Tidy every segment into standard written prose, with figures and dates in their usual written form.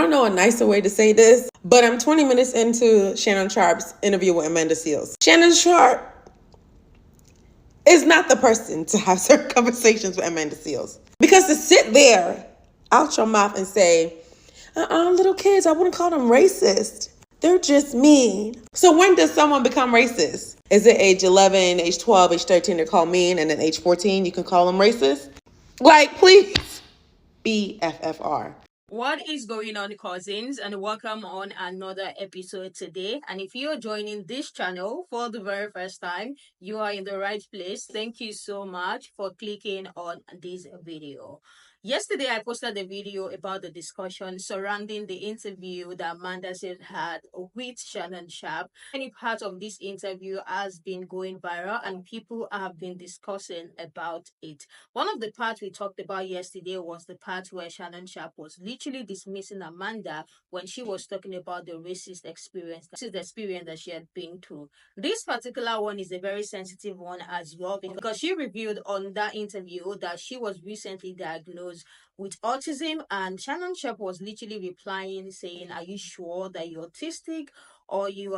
don't know a nicer way to say this, but I'm 20 minutes into Shannon Sharpe's interview with Amanda Seales. Shannon Sharpe is not the person to have certain conversations with Amanda Seales. Because to sit there out your mouth and say, little kids, I wouldn't call them racist. They're just mean. So when does someone become racist? Is it age 11, age 12, age 13 they're called mean, and then age 14 you can call them racist? Like, please, BFFR. What is going on, cousins, and welcome on another episode today. And if you're joining this channel for the very first time, you are in the right place. Thank you so much for clicking on this video. Yesterday, I posted a video about the discussion surrounding the interview that Amanda said had with Shannon Sharpe. Any part of this interview has been going viral, and people have been discussing about it. One of the parts we talked about yesterday was the part where Shannon Sharpe was literally dismissing Amanda when she was talking about the racist experience. This is the experience that she had been through. This particular one is a very sensitive one as well because she revealed on that interview that she was recently diagnosed with autism, and Shannon Sharpe was literally replying saying, "Are you sure that you're autistic? Or you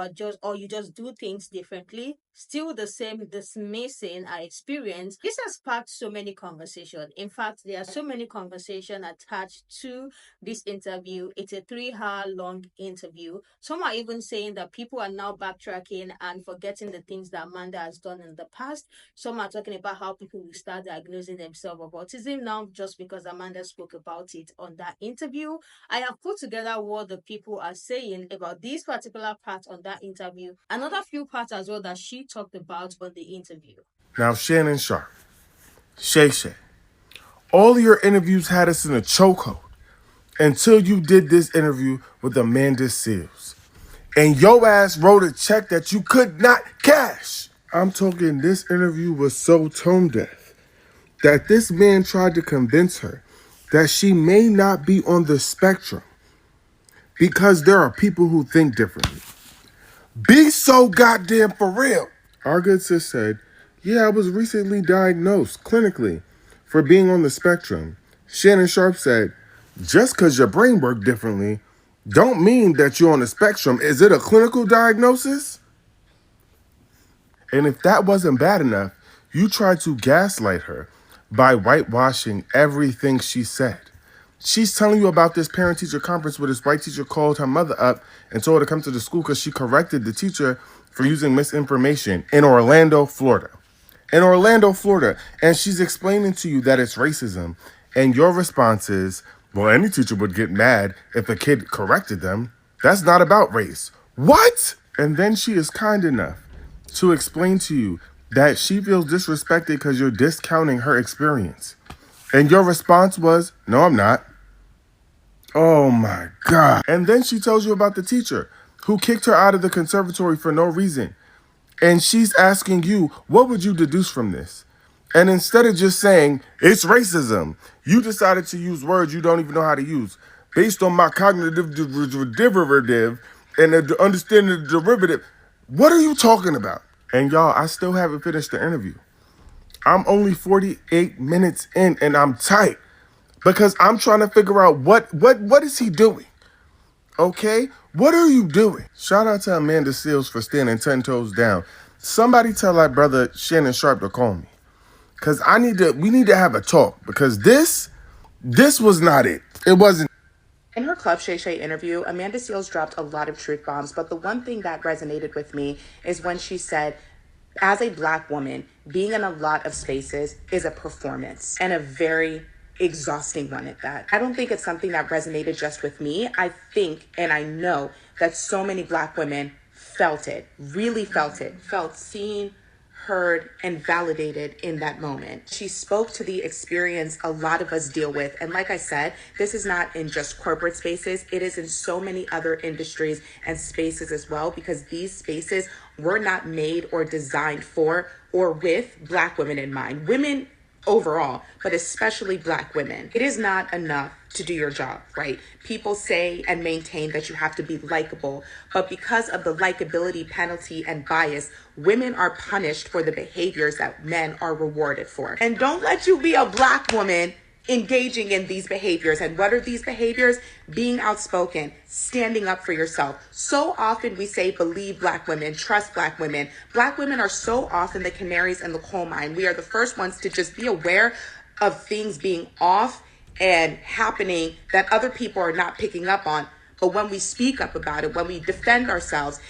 just do things differently?" Still the same dismissing our experience. This has sparked so many conversations. In fact, there are so many conversations attached to this interview. It's a 3-hour long interview. Some are even saying that people are now backtracking and forgetting the things that Amanda has done in the past. Some are talking about how people will start diagnosing themselves of autism now just because Amanda spoke about it on that interview. I have put together what the people are saying about this particular part on that interview. Another few parts as well that she talked about on the interview. Now, Shannon Sharpe, Shay Shay, all of your interviews had us in a chokehold until you did this interview with Amanda Seales. And your ass wrote a check that you could not cash. I'm talking this interview was so tone deaf that this man tried to convince her that she may not be on the spectrum because there are people who think differently. Be so goddamn for real. Our good sis said, yeah, I was recently diagnosed clinically for being on the spectrum. Shannon Sharpe said, just because your brain worked differently don't mean that you're on the spectrum. Is it a clinical diagnosis? And if that wasn't bad enough, you tried to gaslight her by whitewashing everything she said. She's telling you about this parent-teacher conference where this white teacher called her mother up and told her to come to the school because she corrected the teacher for using misinformation in Orlando, Florida. And she's explaining to you that it's racism. And your response is, well, any teacher would get mad if a kid corrected them. That's not about race. What? And then she is kind enough to explain to you that she feels disrespected because you're discounting her experience. And your response was, no, I'm not. Oh my God. And then she tells you about the teacher who kicked her out of the conservatory for no reason. And she's asking you, what would you deduce from this? And instead of just saying, it's racism, you decided to use words you don't even know how to use. Based on my cognitive derivative and the understanding of the derivative. What are you talking about? And y'all, I still haven't finished the interview. I'm only 48 minutes in and I'm tight because I'm trying to figure out what is he doing? Okay? What are you doing? Shout out to Amanda Seales for standing 10 toes down. Somebody tell that brother Shannon Sharpe to call me. Cause we need to have a talk because this was not it. It wasn't. In her Club Shay Shay interview, Amanda Seales dropped a lot of truth bombs, but the one thing that resonated with me is when she said, as a Black woman, being in a lot of spaces is a performance, and a very exhausting one at that. I don't think it's something that resonated just with me. I think, and I know that so many Black women felt it, really felt it, felt seen, heard, and validated in that moment. She spoke to the experience a lot of us deal with. And like I said, this is not in just corporate spaces. It is in so many other industries and spaces as well, because these spaces were not made or designed for or with Black women in mind. Women overall, but especially Black women. It is not enough to do your job, right? People say and maintain that you have to be likable, but because of the likability penalty and bias, women are punished for the behaviors that men are rewarded for. And don't let you be a Black woman engaging in these behaviors. And what are these behaviors? Being outspoken, standing up for yourself. So often we say, believe Black women, trust Black women. Black women are so often the canaries in the coal mine. We are the first ones to just be aware of things being off and happening that other people are not picking up on. But when we speak up about it, when we defend ourselves,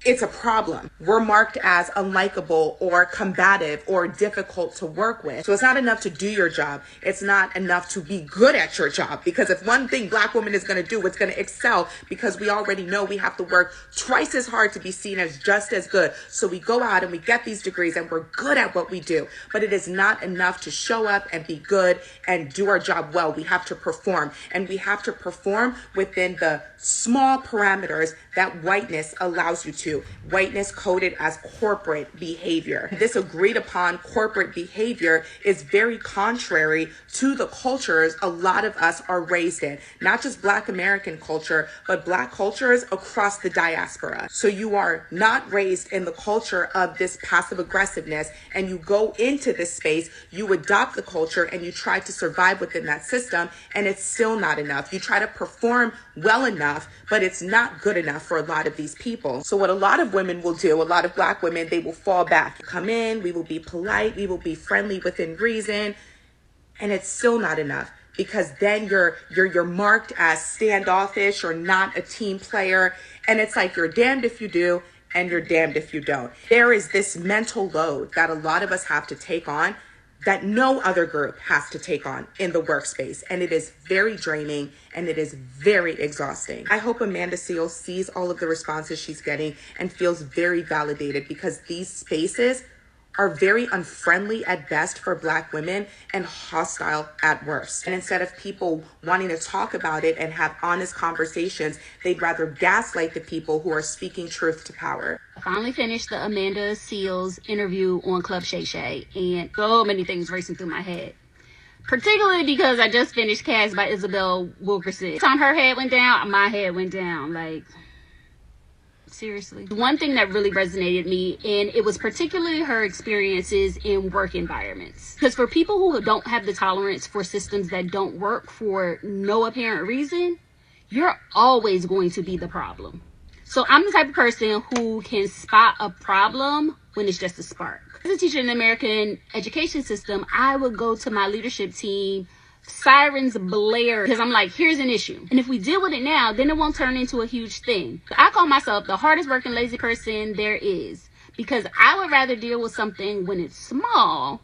it's a problem. We're marked as unlikable or combative or difficult to work with. So it's not enough to do your job. It's not enough to be good at your job. Because if one thing Black woman is going to do, it's going to excel, because we already know we have to work twice as hard to be seen as just as good. So we go out and we get these degrees and we're good at what we do. But it is not enough to show up and be good and do our job well. We have to perform. And we have to perform within the small parameters that whiteness allows you to. Whiteness coded as corporate behavior. This agreed upon corporate behavior is very contrary to the cultures a lot of us are raised in. Not just Black American culture, but Black cultures across the diaspora. So you are not raised in the culture of this passive aggressiveness, and you go into this space, you adopt the culture, and you try to survive within that system, and it's still not enough. You try to perform well enough, but it's not good enough for a lot of these people. So what a lot of women will do, a lot of Black women, they will fall back. Come in, we will be polite, we will be friendly within reason, and it's still not enough, because then you're marked as standoffish or not a team player, and it's like you're damned if you do and you're damned if you don't. There is this mental load that a lot of us have to take on that no other group has to take on in the workspace. And it is very draining and it is very exhausting. I hope Amanda Seales sees all of the responses she's getting and feels very validated, because these spaces are very unfriendly at best for Black women and hostile at worst. And instead of people wanting to talk about it and have honest conversations, they'd rather gaslight the people who are speaking truth to power. I finally finished the Amanda Seales interview on Club Shay Shay, and so many things racing through my head. Particularly because I just finished Cast by Isabel Wilkerson. Every time her head went down, my head went down. Like, seriously. One thing that really resonated me, and it was particularly her experiences in work environments. Because for people who don't have the tolerance for systems that don't work for no apparent reason, you're always going to be the problem. So I'm the type of person who can spot a problem when it's just a spark. As a teacher in the American education system, I would go to my leadership team, sirens blare, because I'm like, here's an issue. And if we deal with it now, then it won't turn into a huge thing. I call myself the hardest working lazy person there is, because I would rather deal with something when it's small,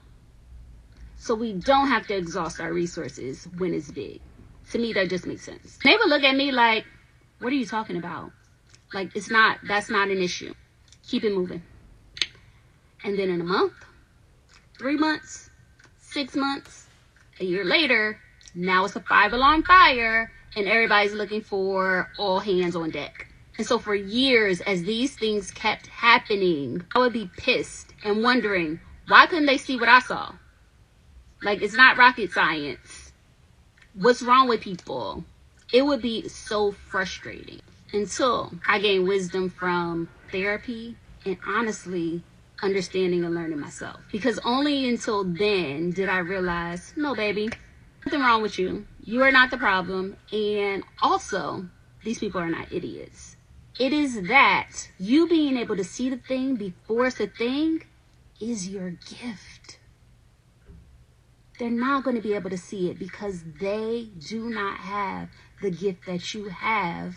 so we don't have to exhaust our resources when it's big. To me, that just makes sense. They would look at me like, what are you talking about? Like, that's not an issue. Keep it moving. And then in a month, 3 months, 6 months, a year later, now it's a 5-alarm fire and everybody's looking for all hands on deck. And so for years, as these things kept happening, I would be pissed and wondering, why couldn't they see what I saw? Like, it's not rocket science. What's wrong with people? It would be so frustrating until I gained wisdom from therapy and honestly understanding and learning myself. Because only until then did I realize, no, baby, nothing wrong with you. You are not the problem. And also, these people are not idiots. It is that you being able to see the thing before it's a thing is your gift. They're not going to be able to see it because they do not have the gift that you have,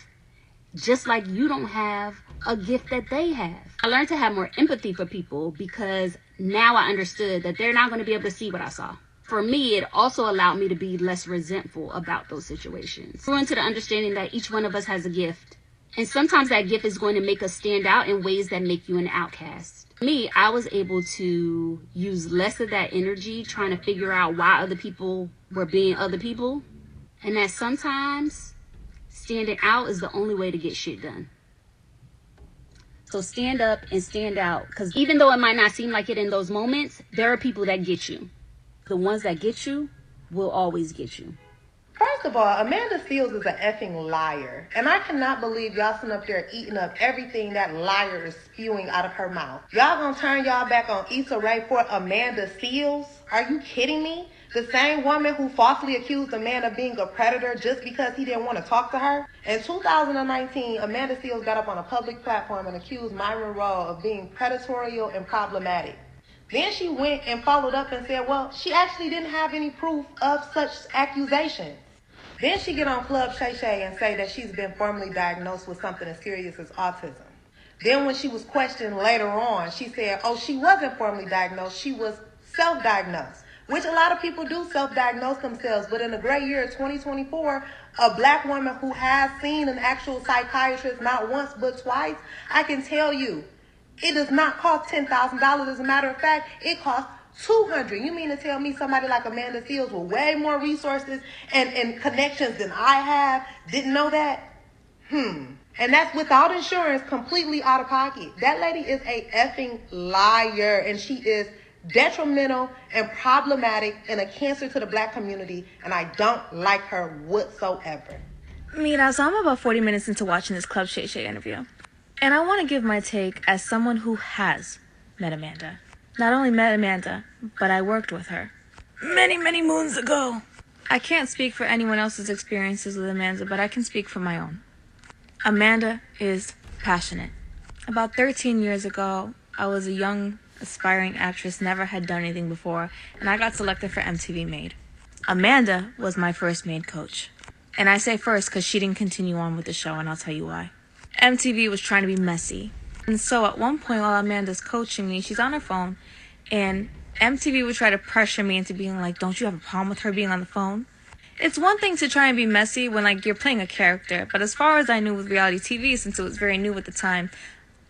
just like you don't have a gift that they have. I learned to have more empathy for people because now I understood that they're not going to be able to see what I saw. For me, it also allowed me to be less resentful about those situations. Grew into the understanding that each one of us has a gift. And sometimes that gift is going to make us stand out in ways that make you an outcast. Me, I was able to use less of that energy trying to figure out why other people were being other people. And that sometimes standing out is the only way to get shit done. So stand up and stand out, because even though it might not seem like it in those moments, there are people that get you. The ones that get you will always get you. First of all, Amanda Seales is an effing liar. And I cannot believe y'all sitting up there eating up everything that liar is spewing out of her mouth. Y'all gonna turn y'all back on Issa Rae for Amanda Seales? Are you kidding me? The same woman who falsely accused a man of being a predator just because he didn't want to talk to her. In 2019, Amanda Seales got up on a public platform and accused Myron Rowe of being predatory and problematic. Then she went and followed up and said, well, she actually didn't have any proof of such accusations. Then she get on Club Shay Shay and say that she's been formally diagnosed with something as serious as autism. Then when she was questioned later on, she said, oh, she wasn't formally diagnosed, she was self-diagnosed, which a lot of people do self-diagnose themselves. But in the great year of 2024, a black woman who has seen an actual psychiatrist not once but twice, I can tell you, it does not cost $10,000. As a matter of fact, it costs $200,000. You mean to tell me somebody like Amanda Seales with way more resources and connections than I have didn't know that? And that's without insurance, completely out of pocket. That lady is a effing liar, and she is detrimental and problematic and a cancer to the black community, and I don't like her whatsoever. Mira, so I'm about 40 minutes into watching this Club Shay Shay interview, and I want to give my take as someone who has met Amanda. Not only met Amanda, but I worked with her many, many moons ago. I can't speak for anyone else's experiences with Amanda, but I can speak for my own. Amanda is passionate. About 13 years ago, I was a young, aspiring actress, never had done anything before, and I got selected for MTV Made. Amanda was my first maid coach. And I say first because she didn't continue on with the show, and I'll tell you why. MTV was trying to be messy. And so at one point while Amanda's coaching me, she's on her phone, and MTV would try to pressure me into being like, don't you have a problem with her being on the phone? It's one thing to try and be messy when, like, you're playing a character, but as far as I knew with reality TV, since it was very new at the time,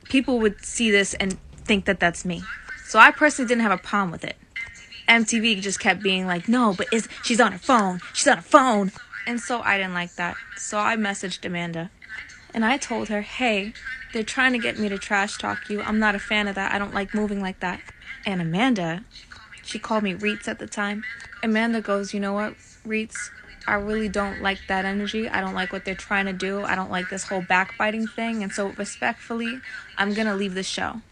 people would see this and think that that's me. So I personally didn't have a problem with it. MTV just kept being like, no, but she's on her phone. She's on her phone. And so I didn't like that. So I messaged Amanda. And I told her, hey, they're trying to get me to trash talk you. I'm not a fan of that. I don't like moving like that. And Amanda, she called me Reets at the time. Amanda goes, you know what, Reets? I really don't like that energy. I don't like what they're trying to do. I don't like this whole backbiting thing. And so respectfully, I'm going to leave the show.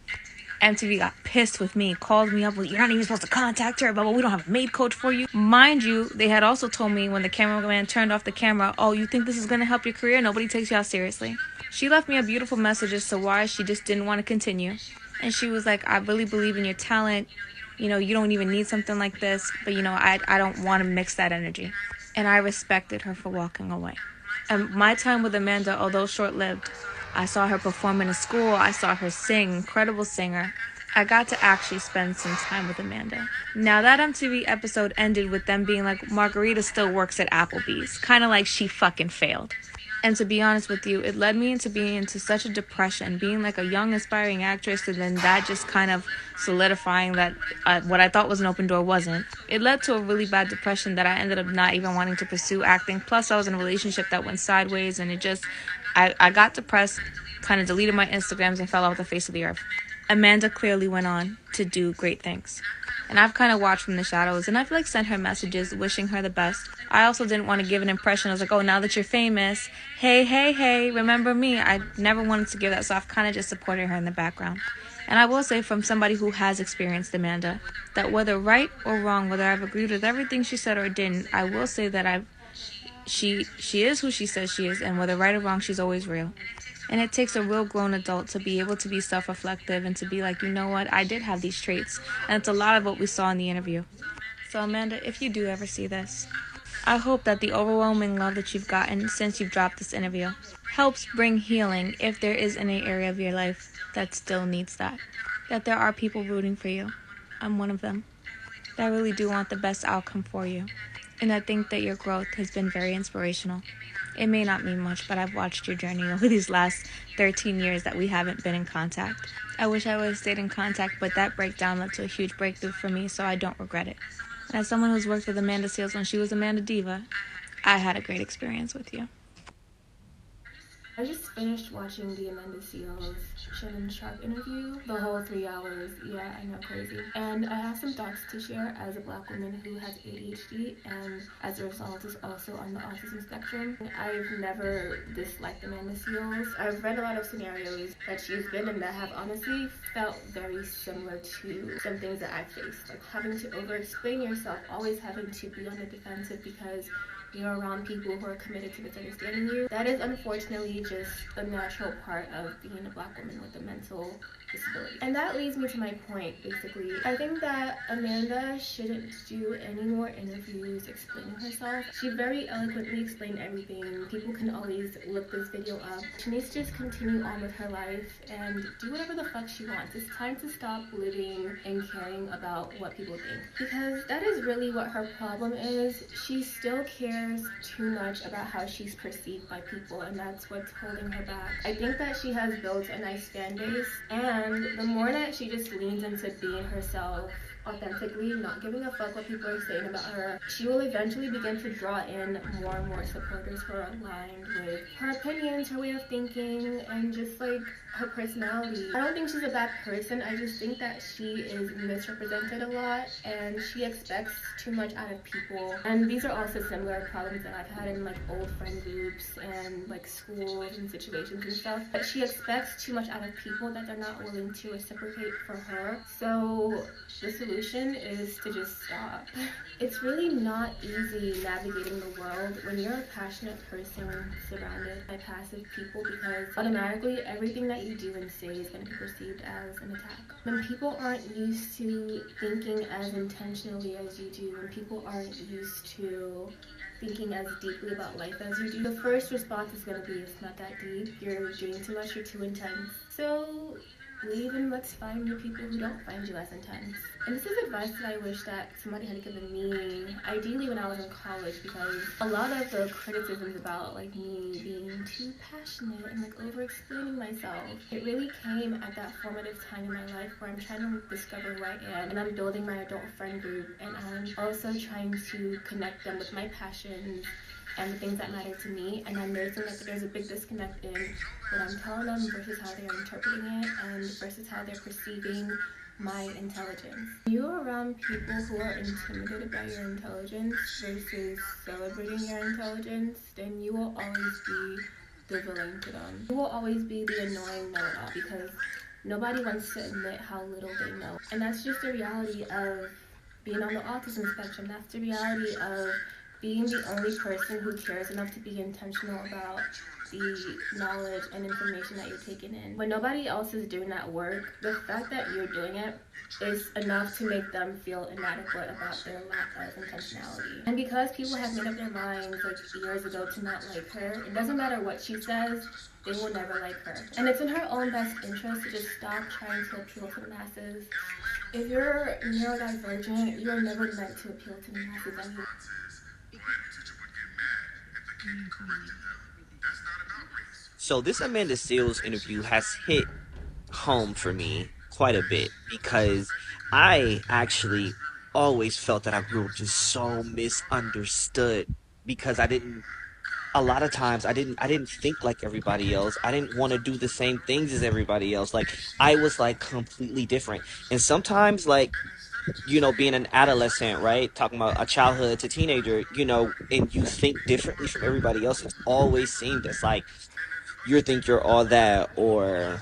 MTV got pissed with me, called me up, well, you're not even supposed to contact her, but we don't have a maid coach for you. Mind you, they had also told me when the cameraman turned off the camera, oh, you think this is going to help your career? Nobody takes you out seriously. She left me a beautiful message as to why she just didn't want to continue. And she was like, I really believe in your talent. You know, you don't even need something like this, but you know, I don't want to mix that energy. And I respected her for walking away. And my time with Amanda, although short-lived, I saw her perform in a school. I saw her sing, incredible singer. I got to actually spend some time with Amanda. Now, that MTV episode ended with them being like, Margarita still works at Applebee's. Kind of like she fucking failed. And to be honest with you, it led me into being into such a depression, being like a young, aspiring actress, and then that just kind of solidifying that what I thought was an open door wasn't. It led to a really bad depression that I ended up not even wanting to pursue acting. Plus, I was in a relationship that went sideways, and it just, I got depressed, kind of deleted my Instagrams, and fell off the face of the earth. Amanda clearly went on to do great things. And I've kind of watched from the shadows, and I've like sent her messages wishing her the best. I also didn't want to give an impression. I was like, oh, now that you're famous, hey, remember me. I never wanted to give that, so I've kind of just supported her in the background. And I will say, from somebody who has experienced Amanda, that whether right or wrong, whether I've agreed with everything she said or didn't, I will say that she is who she says she is, and whether right or wrong, she's always real. And it takes a real grown adult to be able to be self-reflective and to be like, you know what, I did have these traits. And it's a lot of what we saw in the interview. So Amanda, if you do ever see this, I hope that the overwhelming love that you've gotten since you've dropped this interview helps bring healing if there is any area of your life that still needs that. That there are people rooting for you. I'm one of them. That really do want the best outcome for you. And I think that your growth has been very inspirational. It may not mean much, but I've watched your journey over these last 13 years that we haven't been in contact. I wish I would have stayed in contact, but that breakdown led to a huge breakthrough for me, so I don't regret it. And as someone who's worked with Amanda Seales when she was Amanda Diva, I had a great experience with you. I just finished watching the Amanda Seales Shannon Sharpe interview, the whole 3 hours. Yeah, I know, crazy. And I have some thoughts to share as a Black woman who has ADHD and as a result is also on the autism spectrum. I've never disliked Amanda Seales. I've read a lot of scenarios that she's been in that have honestly felt very similar to some things that I've faced. Like having to over-explain yourself, always having to be on the defensive because you're around people who are committed to misunderstanding you. That is unfortunately just a natural part of being a Black woman with a mental disability. And that leads me to my point, basically. I think that Amanda shouldn't do any more interviews explaining herself. She very eloquently explained everything. People can always look this video up. She needs to just continue on with her life and do whatever the fuck she wants. It's time to stop living and caring about what people think. Because that is really what her problem is. She still cares too much about how she's perceived by people, and that's what's holding her back. I think that she has built a nice fan base, and the more that she just leans into being herself authentically, not giving a fuck what people are saying about her, she will eventually begin to draw in more and more supporters who are aligned with her opinions, her way of thinking, and just like her personality. I don't think she's a bad person. I just think that she is misrepresented a lot and she expects too much out of people. And these are also similar problems that I've had in like old friend groups and like schools and situations and stuff. But she expects too much out of people that they're not willing to reciprocate for her. So the solution is to just stop. It's really not easy navigating the world when you're a passionate person surrounded by passive people, because automatically everything that you do and say is going to be perceived as an attack. When people aren't used to thinking as intentionally as you do, when people aren't used to thinking as deeply about life as you do, the first response is going to be, it's not that deep, you're doing too much, you're too intense. So leave and let's find new people who don't find you as intense. And this is advice that I wish that somebody had given me, ideally when I was in college, because a lot of the criticisms about like me being too passionate and like over-explaining myself, it really came at that formative time in my life where I'm trying to discover who I am, and I'm building my adult friend group, and I'm also trying to connect them with my passions and the things that matter to me, and I'm noticing that there's a big disconnect in what I'm telling them versus how they're interpreting it and versus how they're perceiving my intelligence. You're around people who are intimidated by your intelligence versus celebrating your intelligence, then you will always be the villain to them. You will always be the annoying know-it-all because nobody wants to admit how little they know. And that's just the reality of being on the autism spectrum. That's the reality of being the only person who cares enough to be intentional about the knowledge and information that you're taking in. When nobody else is doing that work, the fact that you're doing it is enough to make them feel inadequate about their lack of intentionality. And because people have made up their minds like years ago to not like her, it doesn't matter what she says, they will never like her. And it's in her own best interest to just stop trying to appeal to the masses. If you're neurodivergent, you're never meant to appeal to the masses anyway. So this Amanda Seales interview has hit home for me quite a bit because I actually always felt that I grew up just so misunderstood because a lot of times I didn't think like everybody else. I didn't want to do the same things as everybody else. Like I was like completely different. And sometimes like, you know, being an adolescent, right? Talking about a childhood to teenager, you know, and you think differently from everybody else. It's always seemed as like you think you're all that, or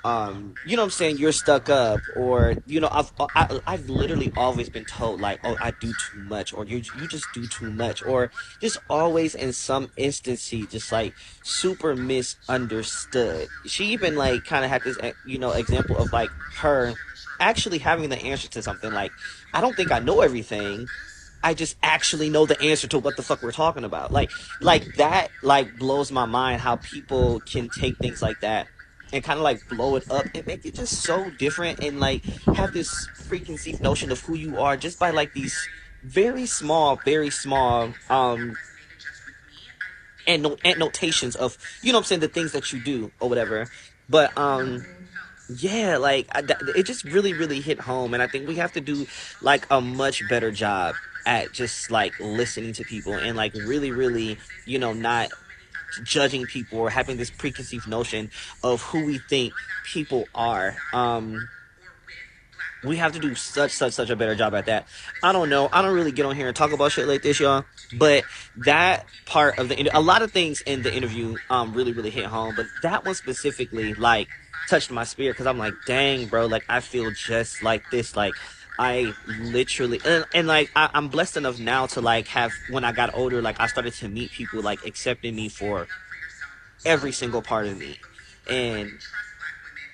you know what I'm saying, you're stuck up, or you know, I've literally always been told like, oh, I do too much, or you just do too much, or just always in some instances just like super misunderstood. She even like kind of had this you know example of like her actually having the answer to something. Like, I don't think I know everything, I just actually know the answer to what the fuck we're talking about. Like that, like blows my mind how people can take things like that and kind of like blow it up and make it just so different and like have this preconceived notion of who you are just by like these very small, and notations of, you know what I'm saying, the things that you do or whatever. But, yeah, like it just really hit home, and I think we have to do like a much better job at just like listening to people and like really, you know, not judging people or having this preconceived notion of who we think people are. We have to do such a better job at that. I don't know. I don't really get on here and talk about shit like this, y'all. But that part of a lot of things in the interview really hit home. But that one specifically like touched my spirit because I'm like, dang, bro, like I feel just like this. Like I literally and like I'm blessed enough now to like have when I got older, like I started to meet people like accepting me for every single part of me. And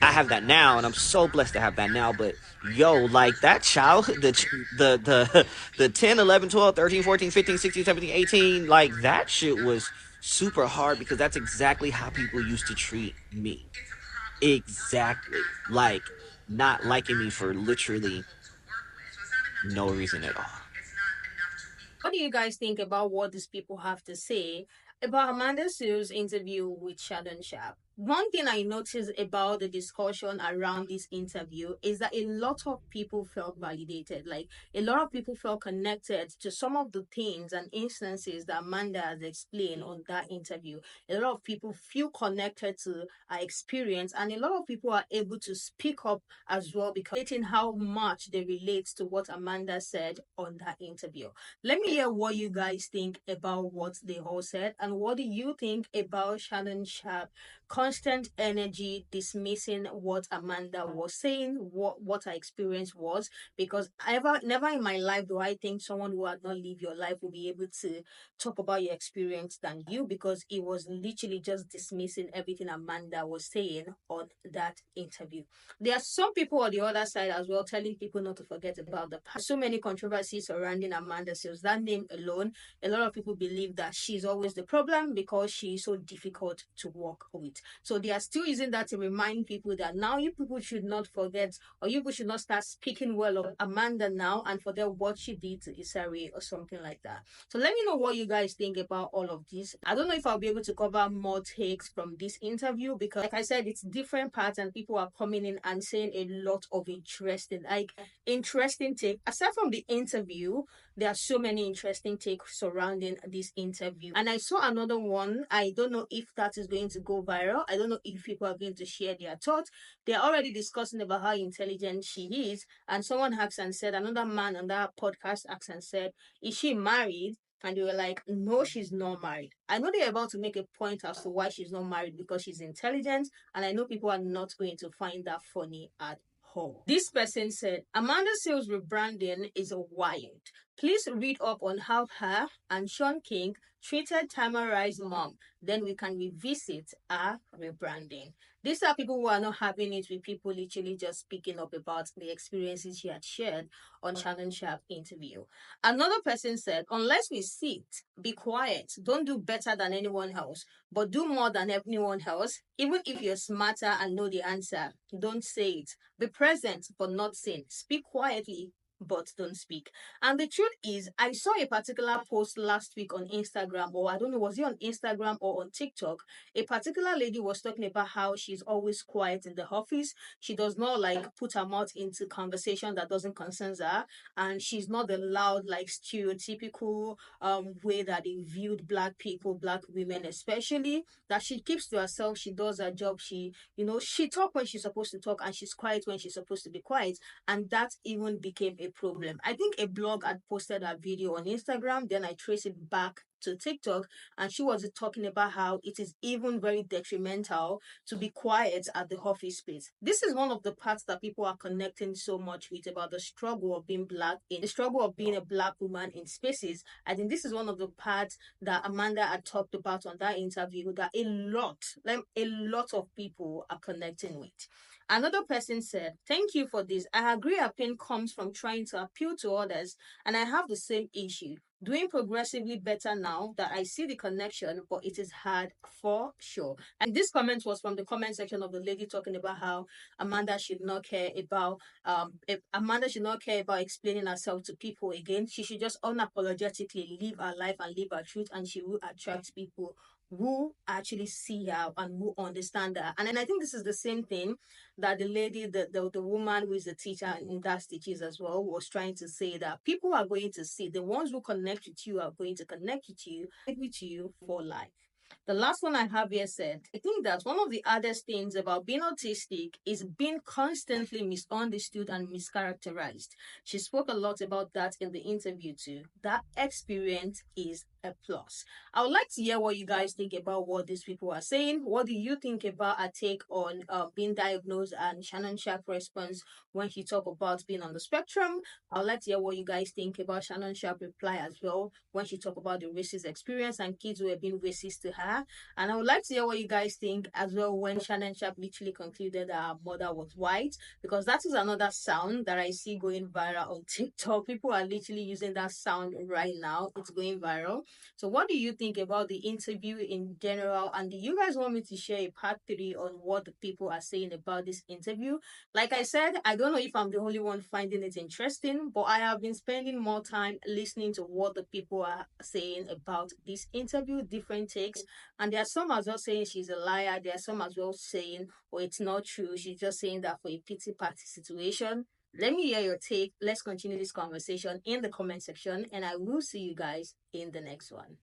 I have that now, and I'm so blessed to have that now. But yo, like that child, the 10, 11, 12, 13, 14, 15, 16, 17, 18, like that shit was super hard because that's exactly how people used to treat me. Exactly. Like not liking me for literally no reason at all. What do you guys think about what these people have to say about Amanda Seals' interview with Shannon Sharpe? One thing I noticed about the discussion around this interview is that a lot of people felt validated. Like a lot of people felt connected to some of the things and instances that Amanda has explained on that interview. A lot of people feel connected to her experience, and a lot of people are able to speak up as well because how much they relate to what Amanda said on that interview. Let me hear what you guys think about what they all said, and what do you think about Shannon Sharpe constant energy dismissing what Amanda was saying, what her experience was? Because never in my life do I think someone who had not lived your life will be able to talk about your experience than you, because it was literally just dismissing everything Amanda was saying on that interview. There are some people on the other side as well telling people not to forget about the past. So many controversies surrounding Amanda Seals. That name alone, a lot of people believe that she's always the problem because she's so difficult to work with. So they are still using that to remind people that now you people should not forget, or you people should not start speaking well of Amanda now and forget what she did to Isari or something like that. So let me know what you guys think about all of this. I don't know if I'll be able to cover more takes from this interview because, like I said, it's different parts and people are coming in and saying a lot of interesting take. Aside from the interview, there are so many interesting takes surrounding this interview. And I saw another one. I don't know if that is going to go viral. I don't know if people are going to share their thoughts. They're already discussing about how intelligent she is. And someone asked and said, another man on that podcast asked and said, is she married? And they were like, no, she's not married. I know they're about to make a point as to why she's not married because she's intelligent. And I know people are not going to find that funny at all. This person said, Amanda Seals' rebranding is a wild. Please read up on how her and Sean King treated Tamarai's mom. Then we can revisit our rebranding. These are people who are not having it with people literally just speaking up about the experiences she had shared on Shannon Sharpe interview. Another person said, unless we sit, be quiet, don't do better than anyone else, but do more than anyone else. Even if you're smarter and know the answer, don't say it. Be present, but not seen. Speak quietly, but don't speak. And the truth is, I saw a particular post last week on Instagram, or I don't know, was it on Instagram or on TikTok? A particular lady was talking about how she's always quiet in the office. She does not like put her mouth into conversation that doesn't concern her, and she's not the loud, like stereotypical way that they viewed Black people, Black women especially. That she keeps to herself. She does her job. She talk when she's supposed to talk, and she's quiet when she's supposed to be quiet. And that even became a problem. I think a blog had posted a video on Instagram, then I traced it back to TikTok, and she was talking about how it is even very detrimental to be quiet at the office space. This is one of the parts that people are connecting so much with about the struggle of being Black, in the struggle of being a Black woman in spaces. I think this is one of the parts that Amanda had talked about on that interview that a lot of people are connecting with. Another person said, thank you for this. I agree our pain comes from trying to appeal to others, and I have the same issue. Doing progressively better now that I see the connection, but it is hard for sure. And this comment was from the comment section of the lady talking about how Amanda should not care about if Amanda should not care about explaining herself to people again. She should just unapologetically live her life and live her truth, and she will attract people who actually see her and who understand her. And then I think this is the same thing that the lady, the woman who is a teacher in that stitches as well, was trying to say, that people are going to see, the ones who connect with you are going to connect with you for life. The last one I have here said, I think that one of the hardest things about being autistic is being constantly misunderstood and mischaracterized. She spoke a lot about that in the interview too. That experience is a plus. I would like to hear what you guys think about what these people are saying. What do you think about a take on being diagnosed and Shannon Sharpe response when she talked about being on the spectrum? I would like to hear what you guys think about Shannon Sharpe reply as well when she talked about the racist experience and kids who were being racist to her. And I would like to hear what you guys think as well when Shannon Sharpe literally concluded that her mother was white, because that is another sound that I see going viral on TikTok. People are literally using that sound right now. It's going viral. So what do you think about the interview in general? And do you guys want me to share a part 3 on what the people are saying about this interview? Like I said, I don't know if I'm the only one finding it interesting, but I have been spending more time listening to what the people are saying about this interview, different takes. And there are some as well saying she's a liar. There are some as well saying, oh, it's not true. She's just saying that for a pity party situation. Let me hear your take. Let's continue this conversation in the comment section, and I will see you guys in the next one.